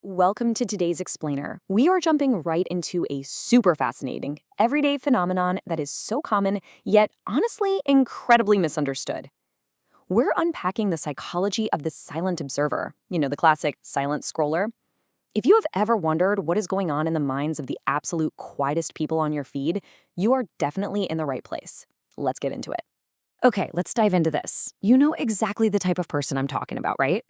Welcome to today's explainer. We are jumping right into a super fascinating, everyday phenomenon that is so common, yet honestly incredibly misunderstood. We're unpacking the psychology of the silent observer, the classic silent scroller. If you have ever wondered what is going on in the minds of the absolute quietest people on your feed, you are definitely in the right place. Let's get into it. Okay, let's dive into this. You know exactly the type of person I'm talking about, right?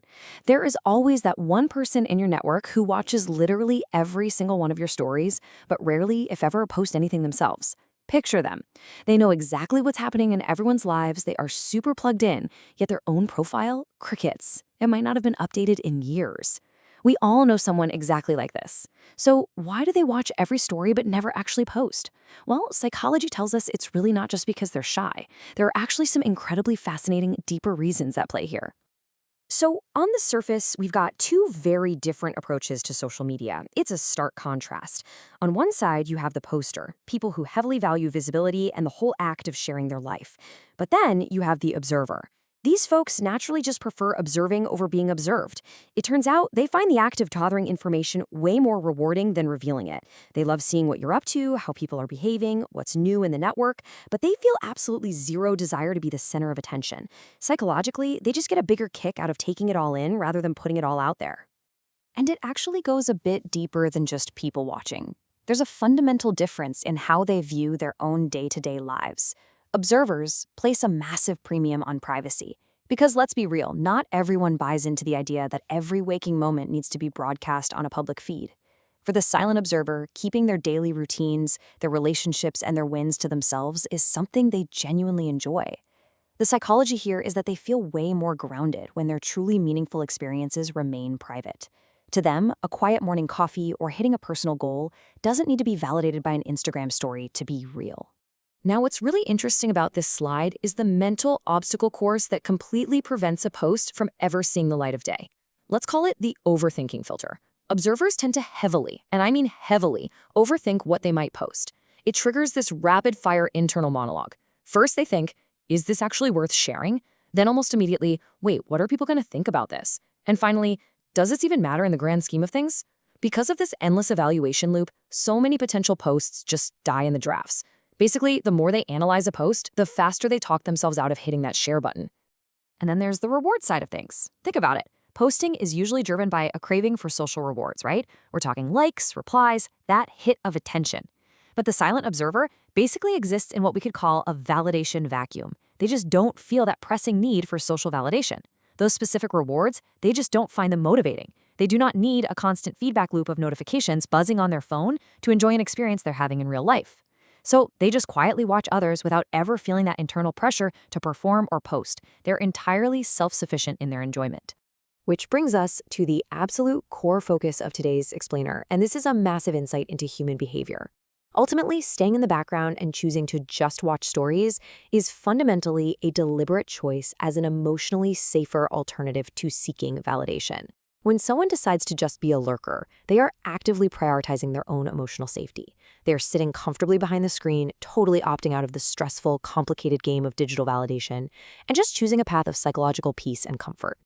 There is always that one person in your network who watches literally every single one of your stories, but rarely, if ever, post anything themselves. Picture them. They know exactly what's happening in everyone's lives, they are super plugged in, yet their own profile? Crickets. It might not have been updated in years. We all know someone exactly like this. So why do they watch every story but never actually post? Well, psychology tells us it's really not just because they're shy. There are actually some incredibly fascinating, deeper reasons at play here. So, on the surface, we've got two very different approaches to social media. It's a stark contrast. On one side, you have the poster, people who heavily value visibility and the whole act of sharing their life. But then you have the observer. These folks naturally just prefer observing over being observed. It turns out they find the act of gathering information way more rewarding than revealing it. They love seeing what you're up to, how people are behaving, what's new in the network, but they feel absolutely zero desire to be the center of attention. Psychologically, they just get a bigger kick out of taking it all in rather than putting it all out there. And it actually goes a bit deeper than just people watching. There's a fundamental difference in how they view their own day-to-day lives. Observers place a massive premium on privacy. Because let's be real, not everyone buys into the idea that every waking moment needs to be broadcast on a public feed. For the silent observer, keeping their daily routines, their relationships, and their wins to themselves is something they genuinely enjoy. The psychology here is that they feel way more grounded when their truly meaningful experiences remain private. To them, a quiet morning coffee or hitting a personal goal doesn't need to be validated by an Instagram story to be real. Now, what's really interesting about this slide is the mental obstacle course that completely prevents a post from ever seeing the light of day. Let's call it the overthinking filter. Observers tend to heavily, and I mean heavily, overthink what they might post. It triggers this rapid-fire internal monologue. First, they think, is this actually worth sharing? Then almost immediately, wait, what are people going to think about this? And finally, does this even matter in the grand scheme of things? Because of this endless evaluation loop, so many potential posts just die in the drafts. Basically, the more they analyze a post, the faster they talk themselves out of hitting that share button. And then there's the reward side of things. Think about it. Posting is usually driven by a craving for social rewards, right? We're talking likes, replies, that hit of attention. But the silent observer basically exists in what we could call a validation vacuum. They just don't feel that pressing need for social validation. Those specific rewards, they just don't find them motivating. They do not need a constant feedback loop of notifications buzzing on their phone to enjoy an experience they're having in real life. So they just quietly watch others without ever feeling that internal pressure to perform or post. They're entirely self-sufficient in their enjoyment. Which brings us to the absolute core focus of today's explainer, and this is a massive insight into human behavior. Ultimately, staying in the background and choosing to just watch stories is fundamentally a deliberate choice as an emotionally safer alternative to seeking validation. When someone decides to just be a lurker, they are actively prioritizing their own emotional safety. They are sitting comfortably behind the screen, totally opting out of the stressful, complicated game of digital validation, and just choosing a path of psychological peace and comfort.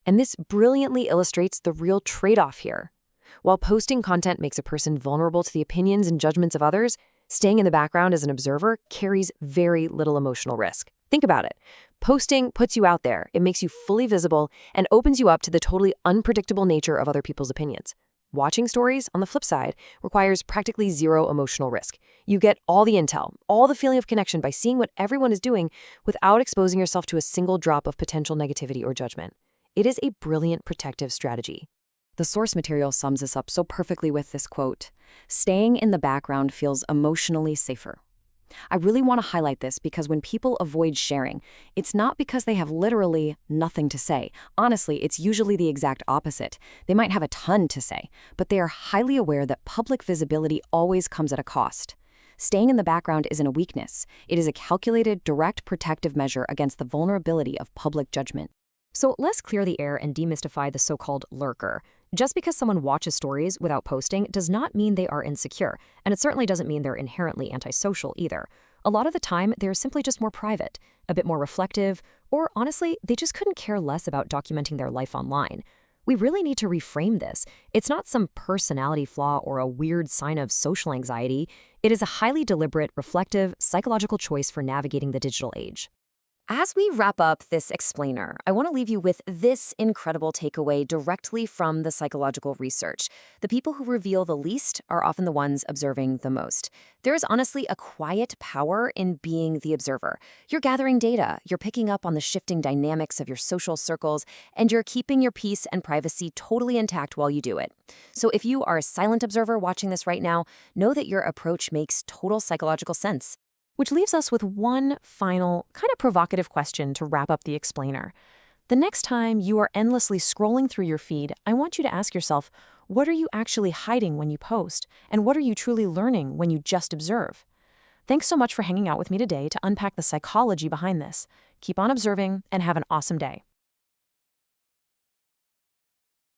And this brilliantly illustrates the real trade-off here. While posting content makes a person vulnerable to the opinions and judgments of others, staying in the background as an observer carries very little emotional risk. Think about it. Posting puts you out there, it makes you fully visible, and opens you up to the totally unpredictable nature of other people's opinions. Watching stories, on the flip side, requires practically zero emotional risk. You get all the intel, all the feeling of connection by seeing what everyone is doing without exposing yourself to a single drop of potential negativity or judgment. It is a brilliant protective strategy. The source material sums this up so perfectly with this quote, "Staying in the background feels emotionally safer." I really want to highlight this because when people avoid sharing, it's not because they have literally nothing to say. Honestly, it's usually the exact opposite. They might have a ton to say, but they are highly aware that public visibility always comes at a cost. Staying in the background isn't a weakness. It is a calculated, direct protective measure against the vulnerability of public judgment. So let's clear the air and demystify the so-called lurker. Just because someone watches stories without posting does not mean they are insecure, and it certainly doesn't mean they're inherently antisocial either. A lot of the time, they're simply just more private, a bit more reflective, or honestly, they just couldn't care less about documenting their life online. we really need to reframe this. It's not some personality flaw or a weird sign of social anxiety. It is a highly deliberate, reflective, psychological choice for navigating the digital age. As we wrap up this explainer, I want to leave you with this incredible takeaway directly from the psychological research. The people who reveal the least are often the ones observing the most. There is honestly a quiet power in being the observer. You're gathering data, you're picking up on the shifting dynamics of your social circles, and you're keeping your peace and privacy totally intact while you do it. So if you are a silent observer watching this right now, know that your approach makes total psychological sense. Which leaves us with one final, kind of provocative question to wrap up the explainer. The next time you are endlessly scrolling through your feed, I want you to ask yourself, what are you actually hiding when you post? And what are you truly learning when you just observe? Thanks so much for hanging out with me today to unpack the psychology behind this. Keep on observing and have an awesome day.